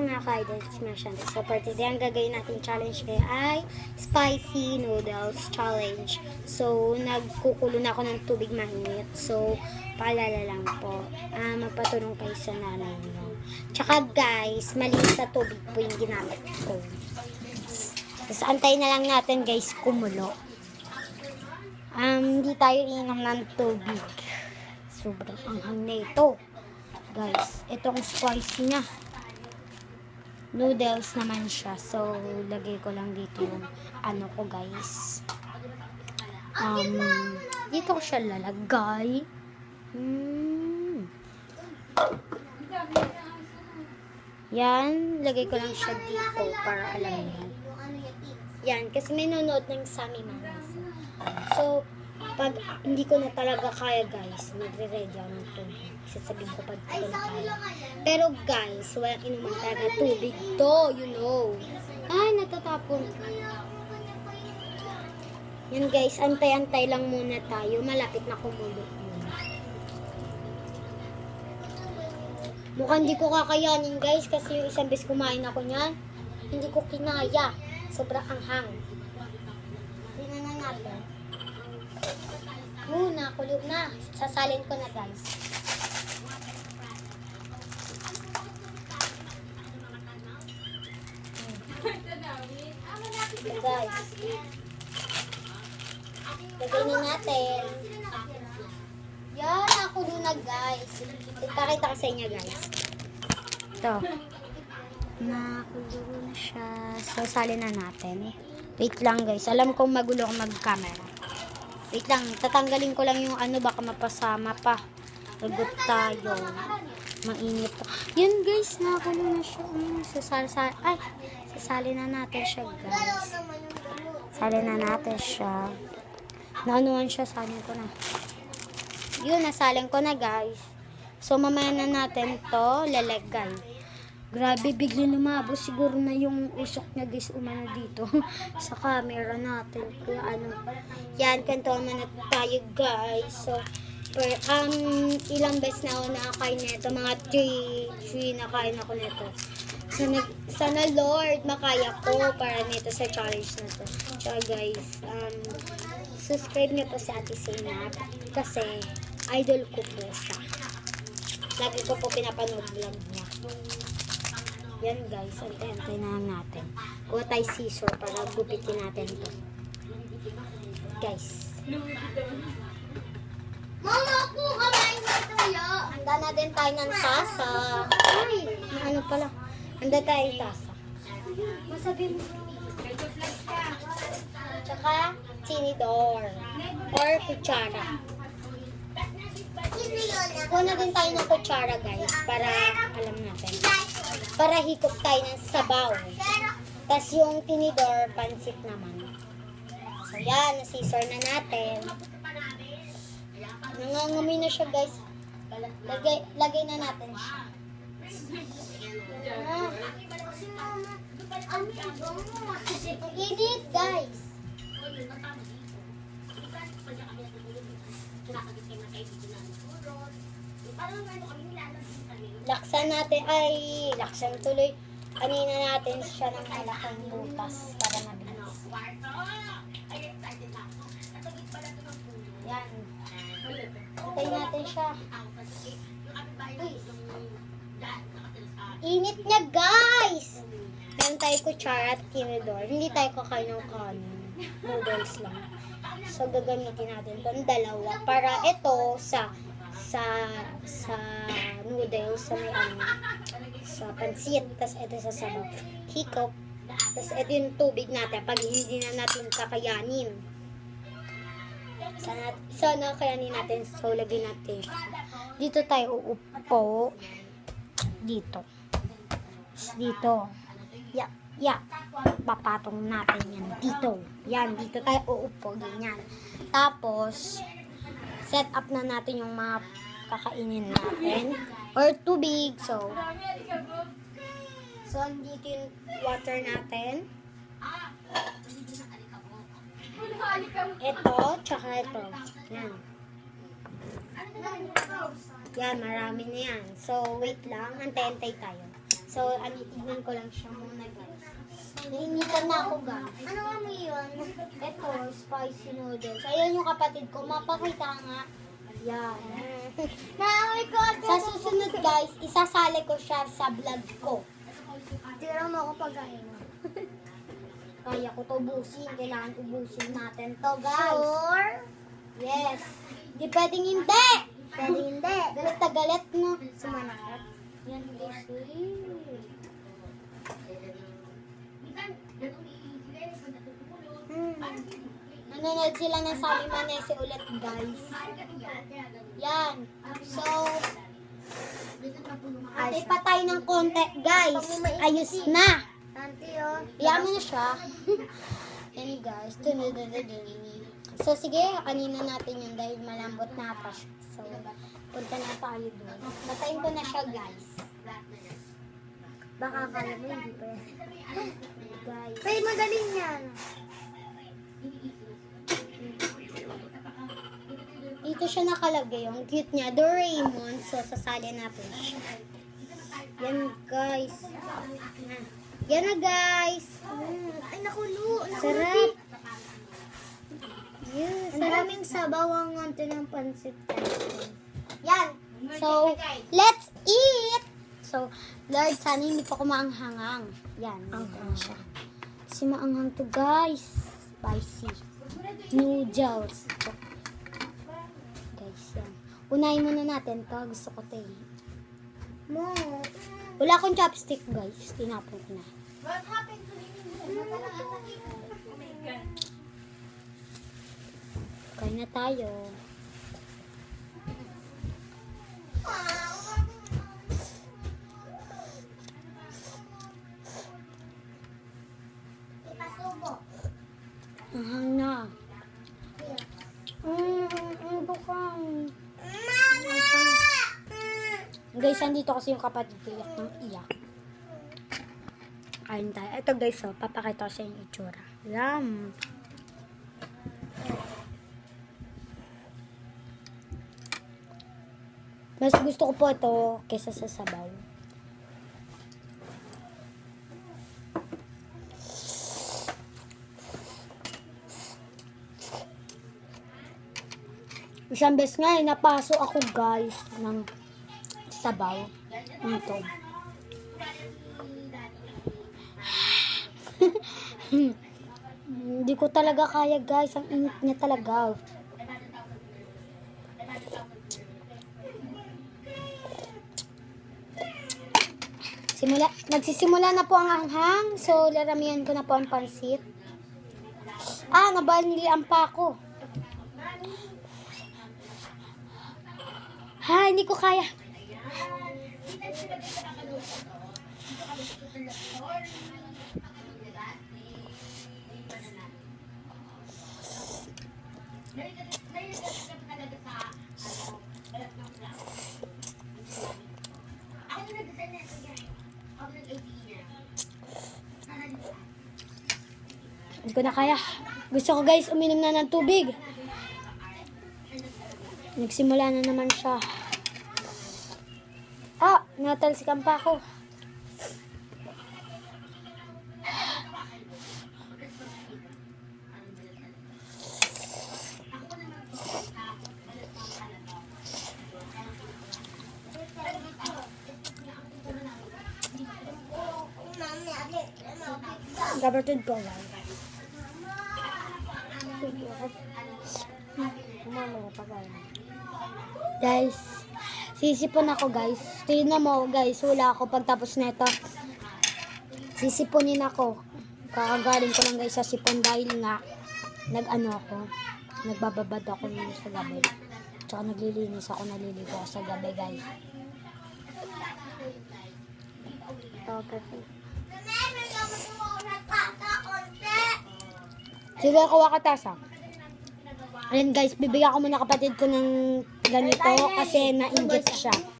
mga ka-idols mentioned. So, for today, ang gagawin natin challenge ay spicy noodles challenge. So, nagkukulo na ako ng tubig mainit. So, paalala lang po, magpatulong kayo sa nanay mo. Tsaka guys, malinis na tubig po yung ginamit ko. Tapos, antayin na lang natin guys kumulo. Hindi tayo inom ng tubig. Sobrang anghang na ito. Guys, itong spicy niya. Noodles naman siya. So, lagay ko lang dito yung ano ko, guys. Dito ko siya lalagay. Yan, lagay ko lang siya dito para alam niyo. Yan, kasi may nanonood ng Sammy Mamas. So, pag hindi ko na talaga kaya, guys, magre-ready ako ng tubig. Sasabihin ko pag hindi ko na kaya. Pero guys, walang inuman talaga tubig to, you know. Ay, natatapon. Yan guys, antay-antay lang muna tayo. Malapit na kumulo yun. Mukhang hindi ko kakayanin guys, kasi yung isang beses kumain ako niyan, hindi ko kinaya. Sobrang anghang. Tingnan na natin. Nakulo na. Sasalin ko na guys. Guys. Lagay na natin. Yan, nakulo na guys. Ipakita ko sa inyo guys. Ito. Nakulo na siya. So, salin na natin. Wait lang guys. Alam kong magulo kung mag-camera. Wait lang, tatanggalin ko lang yung ano, baka mapasama pa. Lagot tayo. Mainit pa. Yan guys, nakulo na siya. Sasali na natin siya guys. Sali na natin siya. Naanuhan siya, salin ko na. Yun, nasalin ko na guys. So, mamaya na natin to lalagay. Grabe, bigla lumabos. Siguro na yung usok niya guys umano dito sa camera natin. Kaya ano, yan, kantuan na tayo guys. So, ilang beses na ako nakakain nito. Mga 3 nakain ako nito. Sana Lord, makaya ko para nito sa challenge na to. Tsaka guys, subscribe niyo po sa Ate Sinat kasi idol ko po siya. Lagi ko po pinapanood vlog niya. Yan guys, antay na natin. Kuha tayo scissor para gupitin natin to. Guys. Mama po, kamain na tayo. Handa natin tayo ng tasa. Ay, ano pala. Handa tayo ng tasa. Masabi mo. Tsaka, tinidor. Or kutsara. Kuha na din tayo ng kutsara guys. Para alam natin. Para hikop tayo ng sabaw. Tapos yung tinidor, pansit naman. So yan, nasisor na natin. Nangangamoy na siya guys. Lagay na natin siya. Init guys. Laksan tuloy. Anina natin siya ng malaking butas para mabilis. Yan. Hintay natin siya. Init niya guys! Meron tayo kutsara at tinidor. Hindi tayo kakain ng kanin. Noodles lang. So gagamitin natin itong dalawa para ito sa noodles sa may sa pansit, tas ito sa sabaw hikop, tas ito yung tubig natin pag hindi na natin kakayanin. Sana kayanin natin, so lagyan natin siya. Dito tayo uupo dito papatong natin yan dito tayo uupo, ganyan. Tapos set up na natin yung mga kakainin natin or tubig. So andito yung water natin. Ito, tsaka ito. Yan. Yan, marami na yan. So, wait lang. Antay-antay tayo. So, tignan ko lang siya muna, guys. Nainitan na ako, guys. Ano nga mo yun? Ito, spicy noodles. Ayan yung kapatid ko. Mapakita nga. Yan. Naamoy ko ito. Sa susunod, guys, isasali ko siya sa vlog ko. Tira mo ako pagkain mo. Kaya ko to ubusin. Kailangan ubusin natin to, guys. Sure? Yes. Di pwedeng hindi. Pwede hindi. Galit na galit, no? Sumanakit. Yan, guys. Nanonood sila ng Sally Manese ulit, guys. Yan. So, ate patay ng konti, guys. Ayos na. Auntie, oh. Iyan mo na siya. Yan, guys. So, sige, kanina natin yun dahil malambot na pa siya. So, punta na tayo doon. Patayin ko na siya, guys. Baka kala mo hindi pa yan. Guys. Pero magaling yan. Dito siya nakalagay. Ang cute niya. Doraemon. So, sasali natin siya. Yan, guys. Yan na, guys. Ay, nakulo. Sarap. Yes. Ang daming sabaw ang anto ng pansit. Yan. So, let's eat! So, Lord, sana hindi pa kumaanghangang. Yan. Dito na siya. Kasi maanghang to, guys. Spicy. Noodles. Ito. Guys, yan. Unahin muna natin to. Gusto ko to eh. Mo. Wala akong chopstick, guys. Tinapon ko na. What happened to me? Kain na tayo. Ipasubo. Anghang na. Ito ka. Guys, andito kasi yung kapatid ko iyak ng iyak. Kain tayo. Ito guys, oh, papakita ko sa inyo yung itsura. Yum. Mas gusto ko po ito kaysa sa sabaw. Isang beses nga, napaso ako guys ng sabaw. Ito. Hindi ko talaga kaya guys. Ang init niya talaga. Nagsisimula na po ang anghang. So, laramihan ko na po ang pansit. Nabanilian pa ako. Hindi ko kaya. Hindi ko na kaya. Gusto ko guys, uminom na ng tubig. Nagsimula na naman siya. Natalsikan pa ako. Kapatid ko lang. Guys, sisipon ako guys. Tingnan mo guys, wala ako pagtapos na ito. Sisiponin ako. Kakagaling ko lang guys sa sipon dahil nga nagbababad ako sa gabi. Tsaka naglilinis ako, naliligo ako sa gabi guys. Sige, kuha ka tasa. Ayan guys, bibigyan ko muna kapatid ko ng ganito kasi na-inject siya.